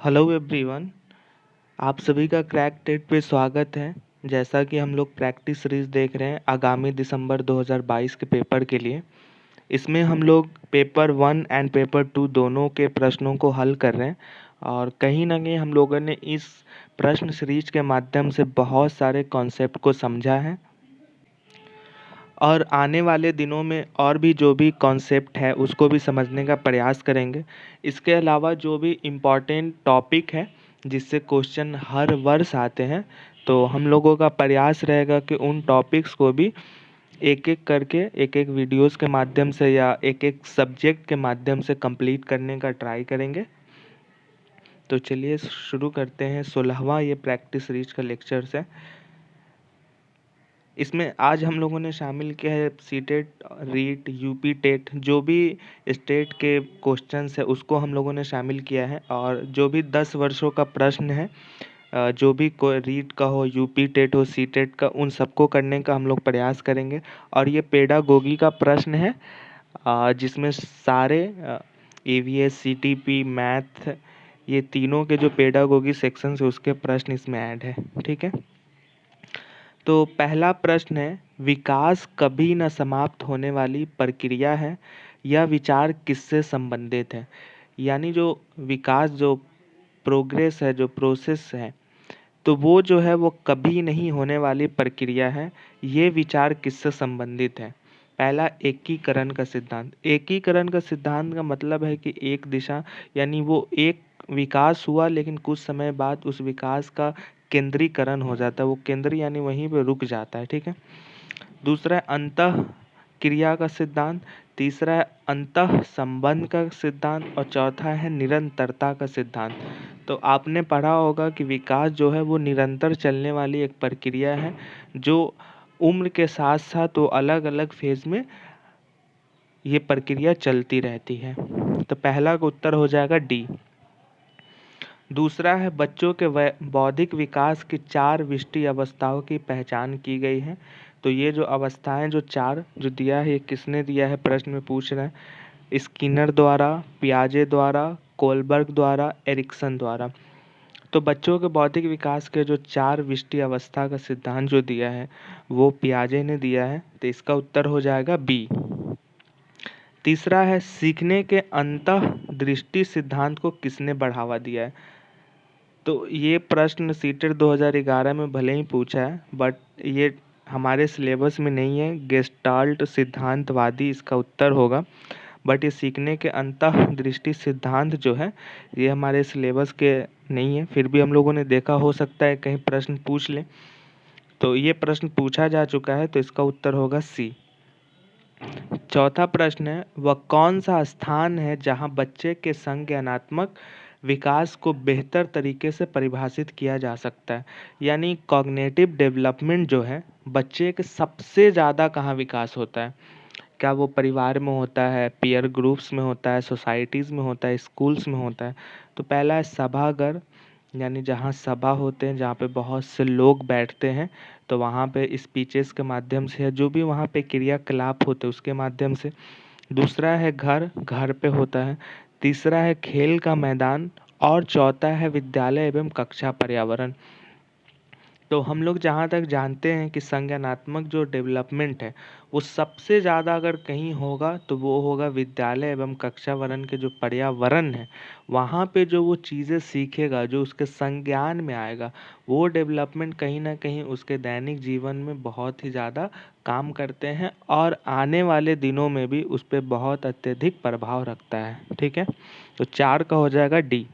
Hello everyone. आप सभी का क्रैक टेट पे स्वागत है। जैसा कि हम लोग प्रैक्टिस सीरीज देख रहे हैं आगामी दिसंबर 2022 के पेपर के लिए। इसमें हम लोग पेपर 1 एंड पेपर 2 दोनों के प्रश्नों को हल कर रहे हैं और कहीं ना कहीं हम लोगों ने इस प्रश्न सीरीज के माध्यम से बहुत सारे कॉन्सेप्ट को समझा है और आने वाले दिनों में और भी जो भी कॉन्सेप्ट है उसको भी समझने का प्रयास करेंगे। इसके अलावा जो भी इम्पॉर्टेंट टॉपिक है जिससे क्वेश्चन हर वर्ष आते हैं, तो हम लोगों का प्रयास रहेगा कि उन टॉपिक्स को भी एक एक करके एक एक वीडियोस के माध्यम से या एक एक सब्जेक्ट के माध्यम से कंप्लीट करने का ट्राई करेंगे। तो चलिए शुरू करते हैं 16वां ये प्रैक्टिस सीरीज का लेक्चर से। इसमें आज हम लोगों ने शामिल किया है सीटेट, रीट, यूपी टेट, जो भी स्टेट के क्वेश्चंस है उसको हम लोगों ने शामिल किया है और जो भी 10 वर्षों का प्रश्न है, जो भी कोई रीट का हो, यूपी टेट हो, सीटेट का, उन सबको करने का हम लोग प्रयास करेंगे। और ये पेडागोगी का प्रश्न है जिसमें सारे ईवीएस, सीटीपी, मैथ, ये तीनों के जो पेडागोगी सेक्शन है उसके प्रश्न इसमें ऐड है। ठीक है, तो पहला प्रश्न है, विकास कभी न समाप्त होने वाली प्रक्रिया है, यह विचार किससे संबंधित है। यानी जो विकास, जो प्रोग्रेस है, जो प्रोसेस है, तो वो जो है वो कभी नहीं होने वाली प्रक्रिया है। ये विचार किससे संबंधित है। पहला, एकीकरण का सिद्धांत। एकीकरण का सिद्धांत का मतलब है कि एक दिशा, यानी वो एक विकास हुआ लेकिन कुछ समय बाद उस विकास का केंद्रीकरण हो जाता है, वो केंद्र यानी वहीं पे रुक जाता है। ठीक है। दूसरा है अंतः क्रिया का सिद्धांत। तीसरा है अंतः संबंध का सिद्धांत और चौथा है निरंतरता का सिद्धांत। तो आपने पढ़ा होगा कि विकास जो है वो निरंतर चलने वाली एक प्रक्रिया है जो उम्र के साथ साथ वो अलग अलग फेज में ये प्रक्रिया चलती रहती है। तो पहला का उत्तर हो जाएगा डी। दूसरा है बच्चों के बौद्धिक विकास की 4 विशिष्ट अवस्थाओं की पहचान की गई है। तो ये जो अवस्थाएं, जो 4 जो दिया है, ये किसने दिया है प्रश्न में पूछ रहा है। स्किनर द्वारा, पियाजे द्वारा, कोलबर्ग द्वारा, एरिक्सन द्वारा। तो बच्चों के बौद्धिक विकास के जो 4 विशिष्ट अवस्था का सिद्धांत जो दिया है वो पियाजे ने दिया है। तो इसका उत्तर हो जाएगा बी। तीसरा है सीखने के अंतः दृष्टि सिद्धांत को किसने बढ़ावा दिया है। तो ये प्रश्न सीटेट 2011 में भले ही पूछा है, बट ये हमारे सिलेबस में नहीं है। गेस्टाल्ट सिद्धांतवादी इसका उत्तर होगा। बट ये सीखने के अंतः दृष्टि सिद्धांत जो है ये हमारे सिलेबस के नहीं है, फिर भी हम लोगों ने देखा, हो सकता है कहीं प्रश्न पूछ ले। तो ये प्रश्न पूछा जा चुका है, तो इसका उत्तर होगा सी। चौथा प्रश्न है, वह कौन सा स्थान है जहां बच्चे के संज्ञानात्मक विकास को बेहतर तरीके से परिभाषित किया जा सकता है। यानी कॉग्निटिव डेवलपमेंट जो है बच्चे के सबसे ज़्यादा कहाँ विकास होता है। क्या वो परिवार में होता है, पीयर ग्रुप्स में होता है, सोसाइटीज़ में होता है, स्कूल्स में होता है। तो पहला है सभागार, यानी जहाँ सभा होते हैं, जहाँ पे बहुत से लोग बैठते हैं, तो वहाँ पे स्पीचेस के माध्यम से या जो भी वहाँ पे क्रियाकलाप होते हैं उसके माध्यम से। दूसरा है घर, घर पे होता है। तीसरा है खेल का मैदान और चौथा है विद्यालय एवं कक्षा पर्यावरण। तो हम लोग जहाँ तक जानते हैं कि संज्ञानात्मक जो डेवलपमेंट है वो सबसे ज़्यादा अगर कहीं होगा तो वो होगा विद्यालय एवं कक्षावरण के जो पर्यावरण है, वहाँ पे जो वो चीज़ें सीखेगा, जो उसके संज्ञान में आएगा, वो डेवलपमेंट कहीं ना कहीं उसके दैनिक जीवन में बहुत ही ज़्यादा काम करते हैं और आने वाले दिनों में भी उस पर बहुत अत्यधिक प्रभाव रखता है। ठीक है, तो 4 का हो जाएगा डी।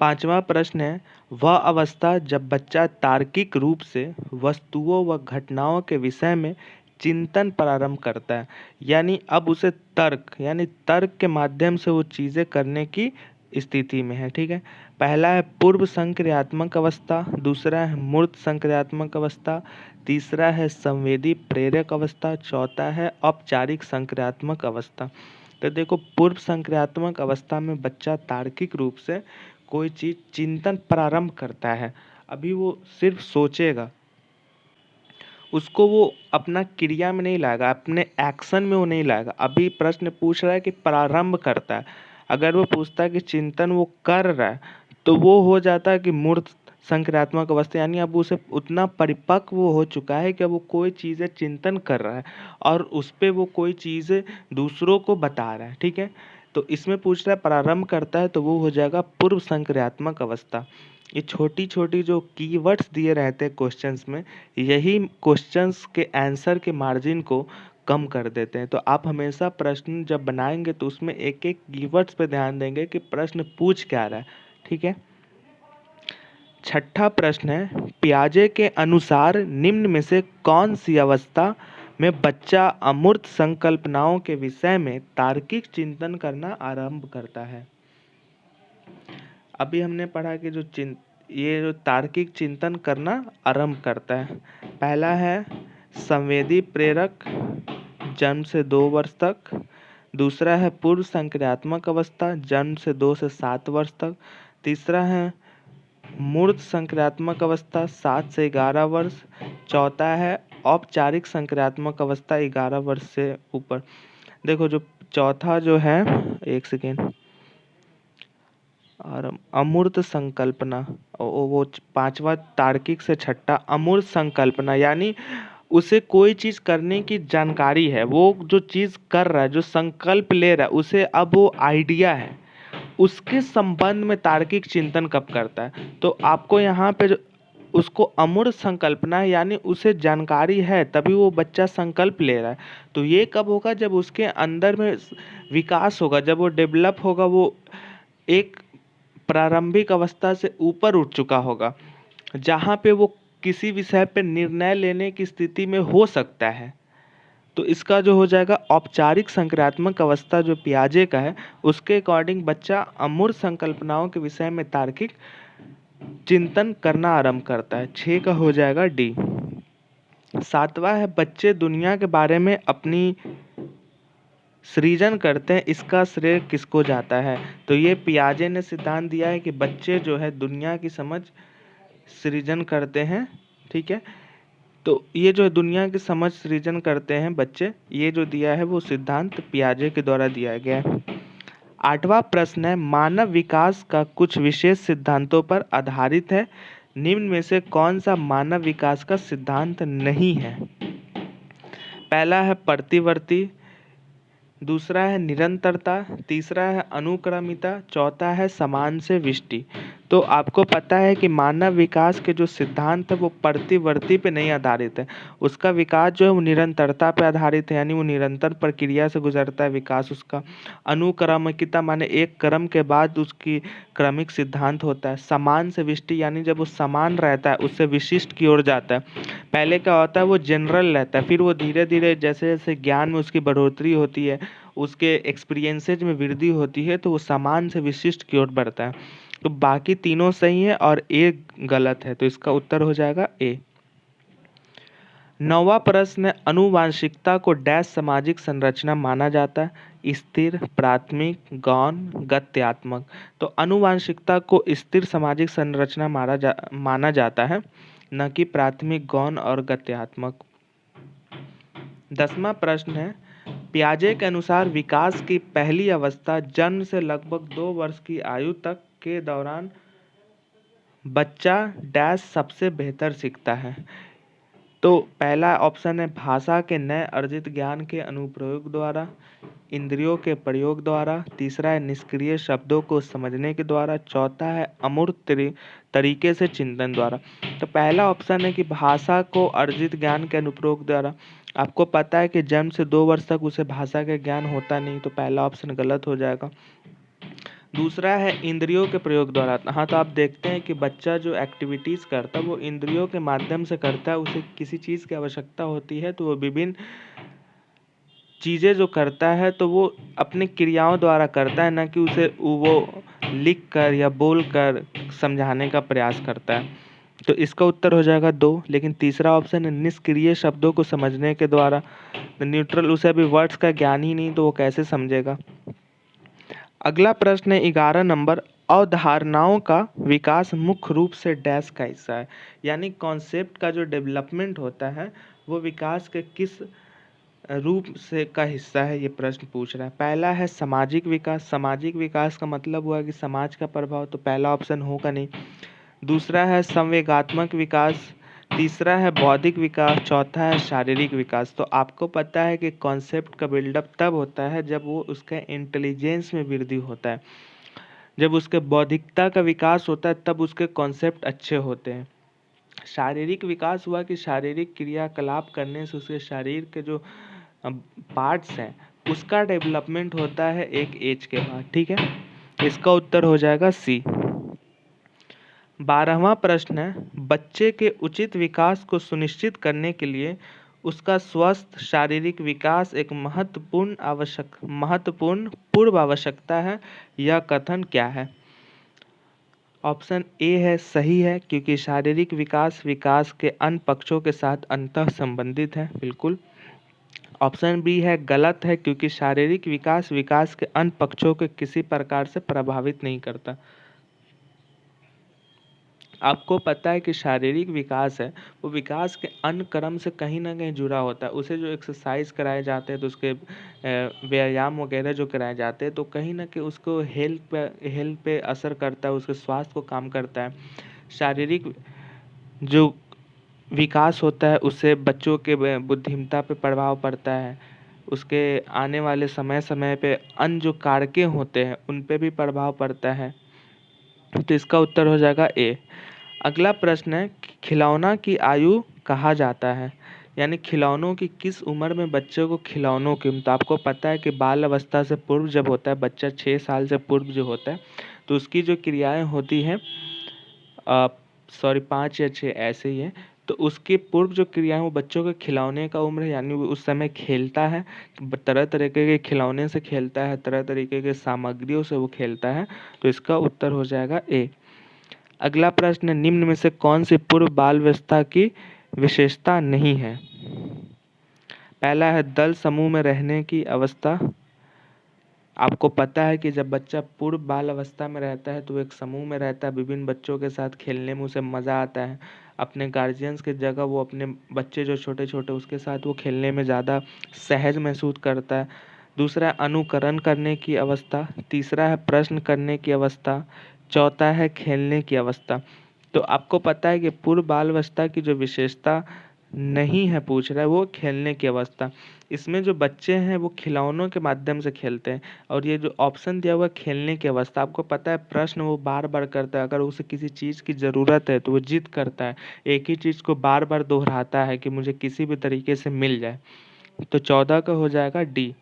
पांचवा प्रश्न है, वह अवस्था जब बच्चा तार्किक रूप से वस्तुओं व घटनाओं के विषय में चिंतन प्रारंभ करता है। यानी अब उसे तर्क, यानी तर्क के माध्यम से वो चीज़ें करने की स्थिति में है। ठीक है, पहला है पूर्व संक्रियात्मक अवस्था, दूसरा है मूर्त संक्रियात्मक अवस्था, तीसरा है संवेदी प्रेरक अवस्था, चौथा है औपचारिक संक्रियात्मक अवस्था। तो देखो, पूर्व संक्रियात्मक अवस्था में बच्चा तार्किक रूप से कोई चीज़ चिंतन प्रारंभ करता है। अभी वो सिर्फ सोचेगा, उसको वो अपना क्रिया में नहीं लाएगा, अपने एक्शन में वो नहीं लाएगा। अभी प्रश्न पूछ रहा है कि प्रारंभ करता है। अगर वो पूछता है कि चिंतन वो कर रहा है, तो वो हो जाता है कि मूर्त संक्रियात्मक अवस्था, यानी अब उसे उतना परिपक्व हो चुका है कि अब वो कोई चीज़ें चिंतन कर रहा है और उस पे वो कोई चीज़ें दूसरों को बता रहा है। ठीक है, तो इसमें पूछ रहा है प्रारंभ करता है, तो वो हो जाएगा पूर्व संक्रियात्मक अवस्था। ये छोटी छोटी जो कीवर्ड्स दिए रहते हैं क्वेश्चंस में, यही क्वेश्चंस के आंसर के मार्जिन को कम कर देते हैं। तो आप हमेशा प्रश्न जब बनाएंगे तो उसमें एक एक कीवर्ड्स पे ध्यान देंगे कि प्रश्न पूछ क्या रहा है। ठीक है, छठा प्रश्न है, पियाजे के अनुसार निम्न में से कौन सी अवस्था में बच्चा अमूर्त संकल्पनाओं के विषय में तार्किक चिंतन करना आरंभ करता है। अभी हमने पढ़ा कि ये जो तार्किक चिंतन करना आरंभ करता है, पहला है संवेदी प्रेरक, जन्म से 2 वर्ष तक। दूसरा है पूर्व संक्रियात्मक अवस्था, जन्म से 2 से 7 वर्ष तक। तीसरा है मूर्त संक्रियात्मक अवस्था, 7 से 11 वर्ष। चौथा है औपचारिक संक्रियात्मक अवस्था, 11 वर्ष से ऊपर। देखो जो चौथा जो है, एक सेकेंड, और अमूर्त संकल्पना, वो पांचवा तार्किक से छठा अमूर्त संकल्पना, यानी उसे कोई चीज करने की जानकारी है, वो जो चीज कर रहा है, जो संकल्प ले रहा है, उसे अब वो आइडिया है, उसके संबंध में तार्किक चिंतन कब करता है। तो आपको यहाँ पे उसको अमूर्त संकल्पना है, यानी उसे जानकारी है तभी वो बच्चा संकल्प ले रहा है। तो ये कब होगा, जब उसके अंदर में विकास होगा, जब वो डेवलप होगा, वो एक प्रारंभिक अवस्था से ऊपर उठ चुका होगा, जहाँ पे वो किसी विषय पे निर्णय लेने की स्थिति में हो सकता है। तो इसका जो हो जाएगा औपचारिक संक्रियात्मक अवस्था, जो पियाजे का है, उसके अकॉर्डिंग बच्चा अमूर्त संकल्पनाओं के विषय में तार्किक चिंतन करना आरंभ करता है। 6 का हो जाएगा डी। सातवां है बच्चे दुनिया के बारे में अपनी सृजन करते हैं, इसका श्रेय किसको जाता है। तो ये पियाजे ने सिद्धांत दिया है कि बच्चे जो है दुनिया की समझ सृजन करते हैं। ठीक है, तो ये जो दुनिया की समझ सृजन करते हैं बच्चे, ये जो दिया है वो सिद्धांत पियाजे के द्वारा दिया गया है। आठवां प्रश्न है, मानव विकास का कुछ विशेष सिद्धांतों पर आधारित है, निम्न में से कौन सा मानव विकास का सिद्धांत नहीं है। पहला है प्रतिवर्ती, दूसरा है निरंतरता, तीसरा है अनुक्रमिता, चौथा है समान से विष्टि। तो आपको पता है कि मानव विकास के जो सिद्धांत है वो प्रतिवर्ती पे नहीं आधारित है, उसका विकास जो है वो निरंतरता पे आधारित है, यानी वो निरंतर प्रक्रिया से गुजरता है विकास उसका। अनुक्रमिकता माने एक क्रम के बाद उसकी क्रमिक सिद्धांत होता है। समान से विष्टि, यानी जब वो समान रहता है उससे विशिष्ट की ओर जाता है। पहले क्या होता है, वो जनरल रहता है, फिर वो धीरे धीरे जैसे जैसे ज्ञान में उसकी बढ़ोतरी होती है, उसके एक्सपीरियंसेज में वृद्धि होती है, तो वो समान से विशिष्ट की ओर बढ़ता है। तो बाकी तीनों सही है और ए गलत है, तो इसका उत्तर हो जाएगा ए। नौवां प्रश्न है, अनुवांशिकता को डैश सामाजिक संरचना माना जाता है, स्थिर, प्राथमिक, गौण, गत्यात्मक। तो अनुवांशिकता को स्थिर सामाजिक संरचना माना जाता है, न कि प्राथमिक, गौण और गत्यात्मक। 10वां प्रश्न है, पियाजे के अनुसार विकास की पहली अवस्था जन्म से लगभग 2 वर्ष की आयु तक के दौरान बच्चा डैश सबसे बेहतर सीखता है। तो पहला ऑप्शन है भाषा के नए अर्जित ज्ञान के अनुप्रयोग द्वारा, इंद्रियों के प्रयोग द्वारा, तीसरा है निष्क्रिय शब्दों को समझने के द्वारा, चौथा है अमूर्त तरीके से चिंतन द्वारा। तो पहला ऑप्शन है कि भाषा को अर्जित ज्ञान के अनुप्रयोग द्वारा। आपको पता है कि जन्म से 2 वर्ष तक उसे भाषा का ज्ञान होता नहीं, तो पहला ऑप्शन गलत हो जाएगा। दूसरा है इंद्रियों के प्रयोग द्वारा। हाँ, तो आप देखते हैं कि बच्चा जो एक्टिविटीज़ करता है वो इंद्रियों के माध्यम से करता है, उसे किसी चीज़ की आवश्यकता होती है तो वो विभिन्न चीज़ें जो करता है तो वो अपनी क्रियाओं द्वारा करता है, ना कि उसे वो लिख कर या बोल कर समझाने का प्रयास करता है। तो इसका उत्तर हो जाएगा 2। लेकिन तीसरा ऑप्शन है निष्क्रिय शब्दों को समझने के द्वारा, न्यूट्रल, उसे अभी वर्ड्स का ज्ञान ही नहीं तो वो कैसे समझेगा। अगला प्रश्न है 11 नंबर, अवधारणाओं का विकास मुख्य रूप से डैश का हिस्सा है, यानी कॉन्सेप्ट का जो डेवलपमेंट होता है वो विकास के किस रूप से का हिस्सा है, ये प्रश्न पूछ रहा है। पहला है सामाजिक विकास। सामाजिक विकास का मतलब हुआ कि समाज का प्रभाव, तो पहला ऑप्शन होगा नहीं। दूसरा है संवेगात्मक विकास, तीसरा है बौद्धिक विकास, चौथा है शारीरिक विकास। तो आपको पता है कि कॉन्सेप्ट का बिल्डअप तब होता है जब वो उसके इंटेलिजेंस में वृद्धि होता है, जब उसके बौद्धिकता का विकास होता है, तब उसके कॉन्सेप्ट अच्छे होते हैं। शारीरिक विकास हुआ कि शारीरिक क्रियाकलाप करने से उसके शरीर के जो पार्ट्स हैं उसका डेवलपमेंट होता है एक एज के बाद। ठीक है, इसका उत्तर हो जाएगा सी। 12वां प्रश्न है, बच्चे के उचित विकास को सुनिश्चित करने के लिए उसका स्वस्थ शारीरिक विकास एक महत्वपूर्ण पूर्व आवश्यकता है। यह कथन क्या है? ऑप्शन ए है सही है, क्योंकि शारीरिक विकास विकास के अन्य पक्षों के साथ अंतः संबंधित है। बिल्कुल। ऑप्शन बी है गलत है, क्योंकि शारीरिक विकास विकास के अन्य पक्षों को किसी प्रकार से प्रभावित नहीं करता। आपको पता है कि शारीरिक विकास है वो विकास के अन्य क्रम से कहीं ना कहीं जुड़ा होता है। उसे जो एक्सरसाइज कराए जाते हैं, तो उसके व्यायाम वगैरह जो कराए जाते हैं, तो कहीं ना कहीं उसको हेल्थ पे असर करता है, उसके स्वास्थ्य को काम करता है। शारीरिक जो विकास होता है उससे बच्चों के बुद्धिमत्ता पे प्रभाव पड़ता है, उसके आने वाले समय समय पे अन्य जो कारकें होते हैं उन पे भी प्रभाव पड़ता है। तो इसका उत्तर हो जाएगा ए। अगला प्रश्न है, खिलौना की आयु कहा जाता है, यानी खिलौनों की किस उम्र में बच्चों को खिलौनों की, तो आपको पता है कि बाल अवस्था से पूर्व जब होता है बच्चा, 6 साल से पूर्व जो होता है, तो उसकी जो क्रियाएं होती हैं 5 या 6 ऐसे ही है, तो उसके पूर्व जो क्रियाएं वो बच्चों के खिलौने का उम्र है, यानी वो उस समय खेलता है, तरह तरीके के खिलौने से खेलता है, तरह तरीके के सामग्रियों से वो खेलता है। तो इसका उत्तर हो जाएगा ए। अगला प्रश्न, निम्न में से कौन सी पूर्व बाल अवस्था की विशेषता नहीं है? पहला है दल समूह में रहने की अवस्था। आपको पता है कि जब बच्चा पूर्व बाल अवस्था में रहता है तो वो एक समूह में रहता है, विभिन्न बच्चों के साथ खेलने में उसे मज़ा आता है। अपने गार्जियंस की जगह वो अपने बच्चे जो छोटे छोटे उसके साथ वो खेलने में ज़्यादा सहज महसूस करता है। दूसरा है अनुकरण करने की अवस्था, तीसरा है प्रश्न करने की अवस्था, चौथा है खेलने की अवस्था। तो आपको पता है कि पूर्व बाल अवस्था की जो विशेषता नहीं है पूछ रहा है वो खेलने की अवस्था। इसमें जो बच्चे हैं वो खिलौनों के माध्यम से खेलते हैं, और ये जो ऑप्शन दिया हुआ है खेलने की अवस्था, आपको पता है प्रश्न वो बार बार करता है। अगर उसे किसी चीज़ की ज़रूरत है तो वो जिद करता है, एक ही चीज़ को बार बार दोहराता है कि मुझे किसी भी तरीके से मिल जाए। तो 14 का हो जाएगा डी।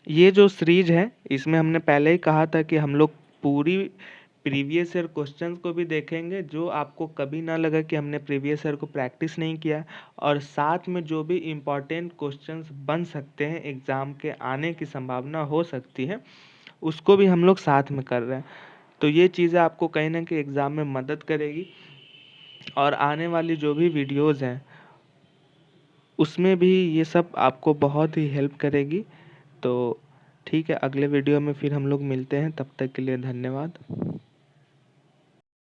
ये जो सीरीज है इसमें हमने पहले ही कहा था कि हम लोग पूरी प्रीवियस ईयर क्वेश्चंस को भी देखेंगे, जो आपको कभी ना लगा कि हमने प्रीवियस ईयर को प्रैक्टिस नहीं किया, और साथ में जो भी इम्पोर्टेंट क्वेश्चंस बन सकते हैं, एग्ज़ाम के आने की संभावना हो सकती है, उसको भी हम लोग साथ में कर रहे हैं। तो ये चीज़ें आपको कहीं ना कहीं एग्ज़ाम में मदद करेगी, और आने वाली जो भी वीडियोज़ हैं उसमें भी ये सब आपको बहुत ही हेल्प करेगी। तो ठीक है, अगले वीडियो में फिर हम लोग मिलते हैं, तब तक के लिए धन्यवाद।